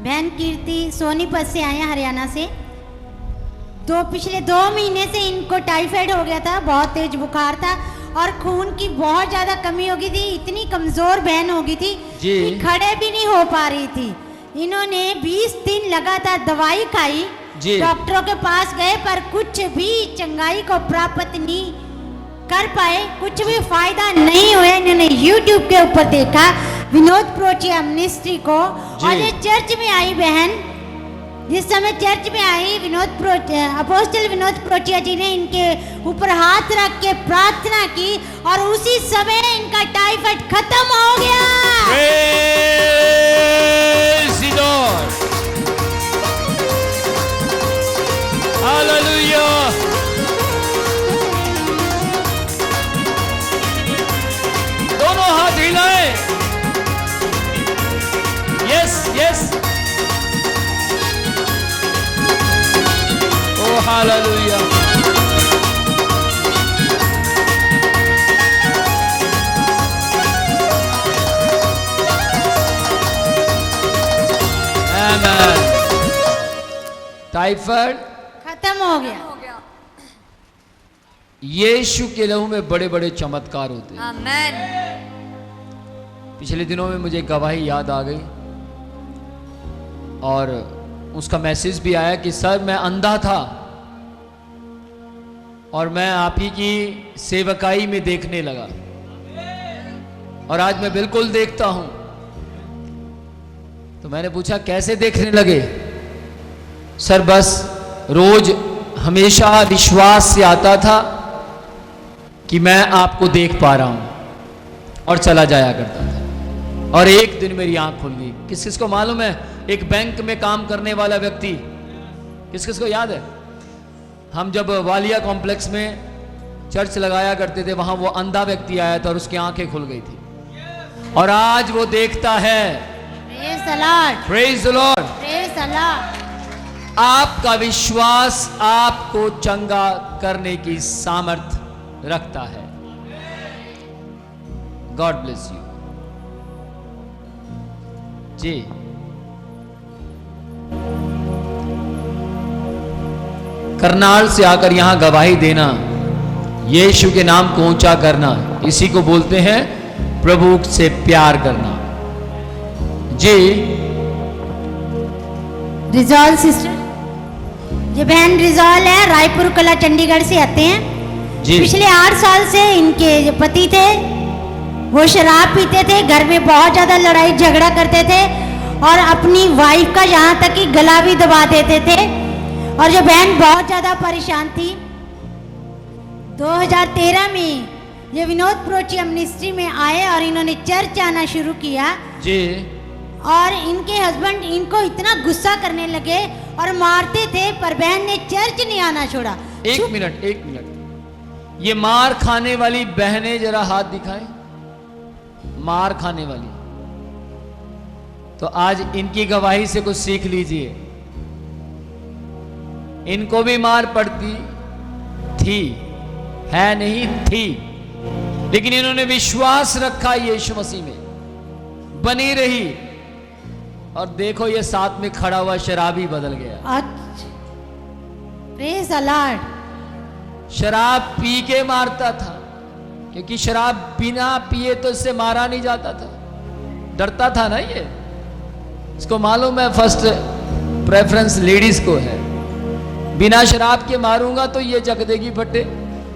बहन कीर्ति सोनीपत से आए हैं, हरियाणा से। पिछले 2 महीने से इनको टाइफाइड हो गया था, बहुत तेज बुखार था और खून की बहुत ज्यादा कमी हो गई थी। इतनी कमजोर बहन हो गई थी कि खड़े भी नहीं हो पा रही थी। इन्होंने 20 दिन लगातार दवाई खाई, डॉक्टरों के पास गए पर कुछ भी चंगाई को प्राप्त नहीं कर पाए, कुछ भी फायदा नहीं हुआ। इन्होंने YouTube के ऊपर देखा विनोद प्रोचिया मिनिस्ट्री को और ये चर्च में आई बहन। जिस समय चर्च में आई अपोस्टल विनोद प्रोचिया जी ने इनके ऊपर हाथ रख के प्रार्थना की और उसी समय इनका टाइफाइड खत्म हो गया। Praise the Lord. Hallelujah. दोनों हाथ हिलाएं। Yes, yes. Oh, hallelujah. Amen. Typhoid खत्म हो गया। यीशु के लहू में बड़े बड़े चमत्कार होते हैं। आमेन। पिछले दिनों में मुझे गवाही याद आ गई और उसका मैसेज भी आया कि सर मैं अंधा था और मैं आप ही की सेवकाई में देखने लगा और आज मैं बिल्कुल देखता हूं। तो मैंने पूछा कैसे देखने लगे? सर बस रोज हमेशा विश्वास से आता था कि मैं आपको देख पा रहा हूं और चला जाया करता था और एक दिन मेरी आंख खुल गई। किस किस को मालूम है? एक बैंक में काम करने वाला व्यक्ति, किस किस को याद है? हम जब वालिया कॉम्प्लेक्स में चर्च लगाया करते थे वहां वो अंधा व्यक्ति आया था और उसकी आंखें खुल गई थी और आज वो देखता है। Praise the Lord. Praise the Lord. Praise the Lord. आपका विश्वास आपको चंगा करने की सामर्थ्य रखता है। गॉड ब्लेस यू जी। करनाल से आकर यहां गवाही देना, यीशु के नाम को ऊंचा करना, इसी को बोलते हैं प्रभु से प्यार करना। जी रिजॉल सिस्टर, ये बहन रिजॉल है, रायपुर कला चंडीगढ़ से आते हैं जी। पिछले 8 साल से इनके जो पति थे वो शराब पीते थे, घर में बहुत ज्यादा लड़ाई झगड़ा करते थे और अपनी वाइफ का यहाँ तक कि गला भी दबा देते थे और जो बहन बहुत ज्यादा परेशान थी। 2013 में ये विनोद प्रोचिया मिनिस्ट्री में आए और इन्होंने चर्च आना शुरू किया जी। और इनके हस्बैंड इनको इतना गुस्सा करने लगे और मारते थे पर बहन ने चर्च नहीं आना छोड़ा। एक मिनट, ये मार खाने वाली बहनें जरा हाथ दिखाएं। मार खाने वाली, तो आज इनकी गवाही से कुछ सीख लीजिए। इनको भी मार पड़ती थी, है नहीं थी, लेकिन इन्होंने विश्वास रखा यीशु मसीह में, बनी रही और देखो ये साथ में खड़ा हुआ शराबी बदल गया। Praise the Lord. शराब पी के मारता था क्योंकि शराब बिना पिए तो इससे मारा नहीं जाता था, डरता था ना ये। इसको मालूम है फर्स्ट प्रेफरेंस लेडीज को है, बिना शराब के मारूंगा तो ये जग देगी फटे।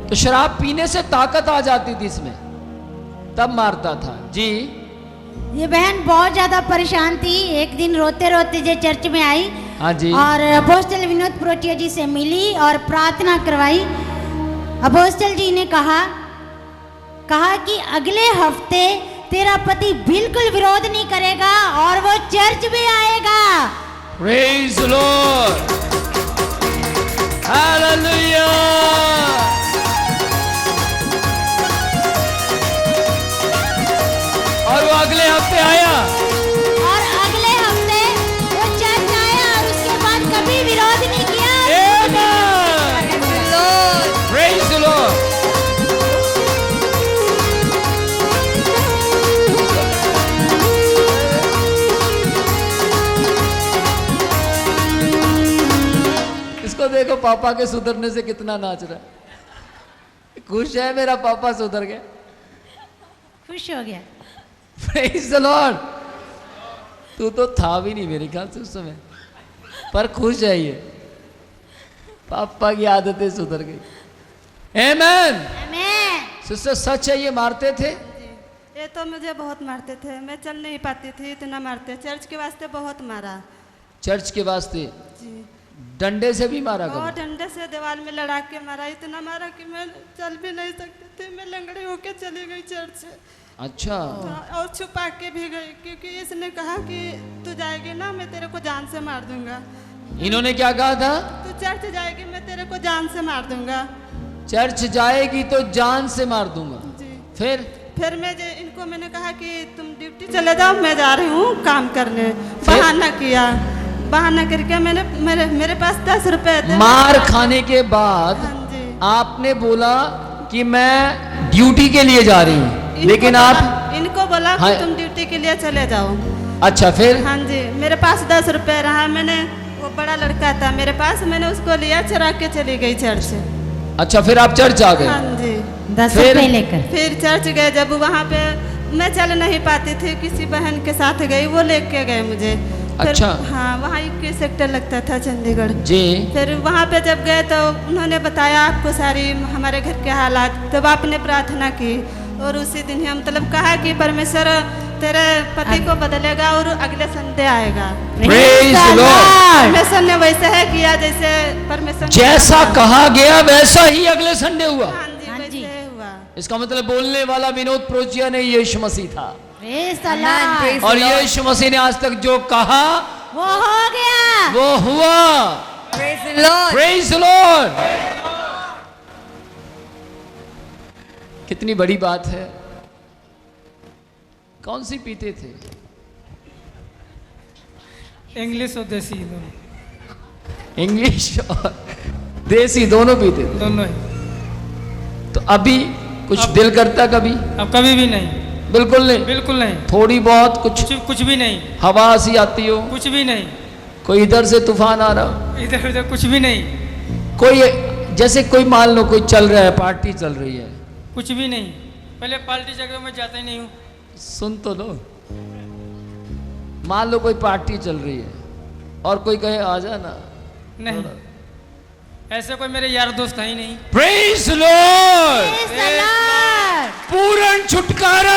तो शराब पीने से ताकत आ जाती थी इसमें, तब मारता था जी। ये बहन बहुत ज्यादा परेशान थी। एक दिन रोते रोते जो चर्च में आई, हाँ जी, और अपोस्टल विनोद प्रोचिया जी से मिली और प्रार्थना करवाई। अपोस्टल जी ने कहा कि अगले हफ्ते तेरा पति बिल्कुल विरोध नहीं करेगा और वो चर्च में आएगा। Praise the Lord. Hallelujah. और वो अगले हफ्ते आया और अगले हफ्ते वो चर्च आया और उसके बाद कभी विरोध नहीं किया। Praise the Lord. देखो पापा के सुधरने से कितना नाच रहा है। खुश है मेरा पापा सुधर गया। खुश हो गया। Praise the Lord। तू तो था भी नहीं मेरे ख्याल से उस समय, पर खुश है ये, पापा की आदतें सुधर गई। Amen। आमेन। सिस्टर सच है ये मारते थे? ये तो मुझे बहुत मारते थे, मैं चल नहीं पाती थी, इतना मारते। चर्च के वास्ते बहुत मारा चर्च के वास्ते जी। डंडे से भी मारा बहुत कभी? डंडे से दीवार में लड़ा के मारा, इतना मारा कि मैं चल भी नहीं सकती थी। मैं लंगड़ी होके चली गई चर्च से। अच्छा। और छुपा के भी गई, क्योंकि इसने कहा कि तू जाएगी ना मैं तेरे को जान से मार दूंगा। इन्होंने क्या कहा था? तू चर्च जाएगी मैं तेरे को जान से मार दूंगा। चर्च जाएगी तो जान से मार दूंगा। जी। फिर इनको मैंने कहा कि तुम ड्यूटी चले जाओ, मैं जा रही हूँ काम करने। बहाना किया, बहाना करके मेरे पास 10 रुपए थे। मार खाने के बाद हाँ जी। आपने बोला कि मैं ड्यूटी के लिए जा रही हूँ, लेकिन आप इनको बोला कि हाँ। तुम ड्यूटी के लिए चले जाओ। अच्छा फिर? हाँ जी। मेरे पास 10 रुपए रहा, मैंने वो बड़ा लड़का था मेरे पास, मैंने उसको लिया, चुरा के चली गई चर्च से। अच्छा फिर आप चर्च आ गए? हाँ जी। 10 फिर? रुपए लेकर फिर चर्च गए, जब वहाँ पे मैं चल नहीं पाती थी, किसी बहन के साथ गई, वो लेके गए मुझे। फिर अच्छा। हाँ, वहाँ 21 सेक्टर लगता था चंडीगढ़। जी। फिर वहाँ पे जब गए तो उन्होंने बताया आपको सारी हमारे घर के हालात, तब आपने प्रार्थना की और उसी दिन ही हम मतलब कहा कि परमेश्वर तेरे पति को बदलेगा और अगले संडे आएगा। Praise the Lord। परमेश्वर ने वैसा है किया जैसे परमेश्वर ने जैसा कहा गया वैसा ही अगले संडे हुआ। हाँ जी, हाँ जी। वैसे हुआ। इसका मतलब बोलने वाला विनोद प्रोचिया नहीं, यीशु मसीह था। Praise the Lord। praise और the Lord। यीशु मसीह ने आज तक जो कहा वो हो गया। वो हुआ। Praise the Lord। Praise the Lord। कितनी बड़ी बात है। कौन सी पीते थे? इंग्लिश और देसी दोनों। इंग्लिश और देसी दोनों पीते थे। दोनों ही। तो अभी कुछ दिल करता कभी? अब कभी भी नहीं, बिल्कुल नहीं। बिल्कुल नहीं। थोड़ी बहुत कुछ कुछ भी नहीं, हवा सी आती हो, कुछ भी नहीं, कोई इधर से तूफान आ रहा हो, इधर उधर कुछ भी नहीं, कोई जैसे कोई मान लो कोई चल रहा है, पार्टी चल रही है, कुछ भी नहीं। पहले पार्टी जगह में जाता ही नहीं हूँ। सुन तो लो, मान लो कोई पार्टी चल रही है और कोई कहे आ जाना, नहीं, ऐसे कोई मेरे यार दोस्त है ही नहीं। Praise Lord. Praise the Lord। पूर्ण छुटकारा।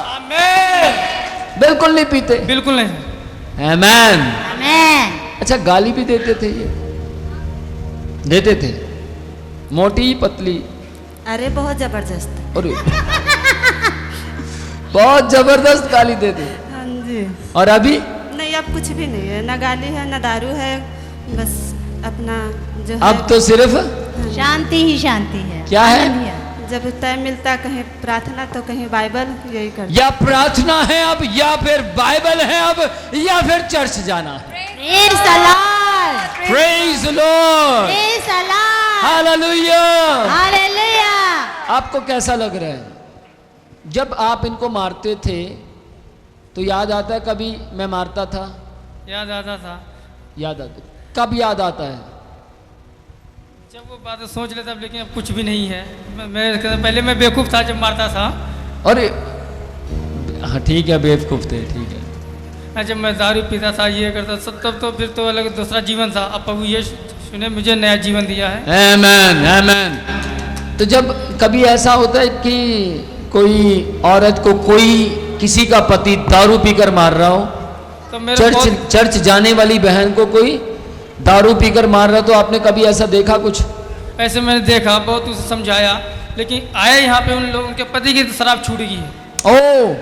आमेन। बिल्कुल नहीं पीते। बिल्कुल नहीं। आमेन। आमेन। अच्छा गाली भी देते थे ये? देते थे? मोटी पतली? अरे बहुत जबरदस्त। और बहुत जबरदस्त गाली देते। हाँ जी। और अभी? नहीं, अब कुछ भी नहीं है, ना गाली है ना दारू है, बस अपना जो है। अब तो सिर्फ शांति ही शांति है। क्या है? आनंद ही है। जब टाइम मिलता कहीं प्रार्थना तो कहीं बाइबल, यही करते। या प्रार्थना है अब, या फिर बाइबल है अब, या फिर चर्च जाना है। Praise the Lord। Praise Lord. Praise the Lord। Hallelujah. Hallelujah। आपको कैसा लग रहा है? जब आप इनको मारते थे तो याद आता है कभी मैं मारता था? याद आता था। याद आता? कब याद आता है? जब वो बात सोच लेता, लेकिन अब कुछ भी नहीं है। पहले मैं बेवकूफ़ था जब मारता था। अरे हाँ ठीक है, बेवकूफ थे, ठीक है। जब मैं दारू पीता था, ये करता था, तब तो फिर तो अलग दूसरा जीवन था। अब प्रभु ये सुने मुझे नया जीवन दिया है। आमेन आमेन। तो जब कभी ऐसा होता है कि कोई औरत को कोई किसी का पति दारू पीकर मार रहा हो, तो मेरे चर्च जाने वाली बहन को कोई दारू पीकर मार रहा, तो आपने कभी ऐसा देखा कुछ? ऐसे मैंने देखा, बहुत उसे समझाया, लेकिन आया यहाँ पे उन लोगों के पति की शराब छूट गई है। ओ,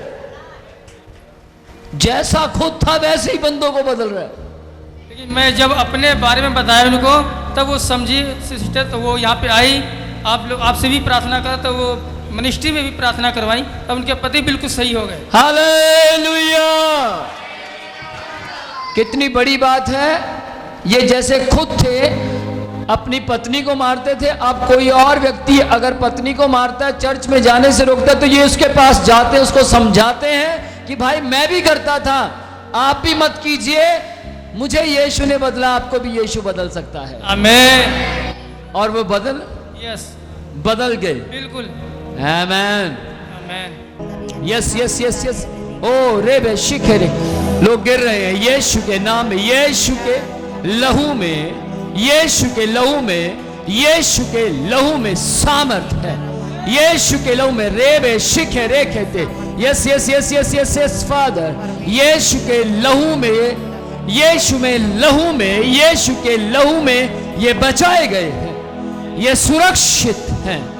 जैसा खुद था वैसे ही बंदों को बदल रहा है। लेकिन मैं जब अपने बारे में बताया उनको, तब वो समझी सिस्टर, तो वो यहाँ पे आई, आप लोग आपसे भी प्रार्थना करा, तो वो मिनिस्ट्री में भी प्रार्थना करवाई, तब उनके पति बिल्कुल सही हो गए। हालेलुया। कितनी बड़ी बात है। ये जैसे खुद थे अपनी पत्नी को मारते थे, अब कोई और व्यक्ति अगर पत्नी को मारता है, चर्च में जाने से रोकता है, तो ये उसके पास जाते हैं, उसको समझाते हैं कि भाई मैं भी करता था, आप भी मत कीजिए, मुझे यीशु ने बदला, आपको भी यीशु बदल सकता है। आमेन। और वो यस, बदल गए। बिल्कुल। आमेन। आमेन। Yes yes yes yes. ओ रे बे शिखरे, लोग गिर रहे हैं यीशु के नाम में, यीशु के लहू में, यीशु के लहू में, यीशु के लहू में सामर्थ है। यीशु के लहू में रेबे शिखे रेखे थे। Yes yes yes yes yes yes father, यीशु के लहू में, यीशु में लहू में, यीशु के लहू में ये बचाए गए हैं, ये सुरक्षित हैं।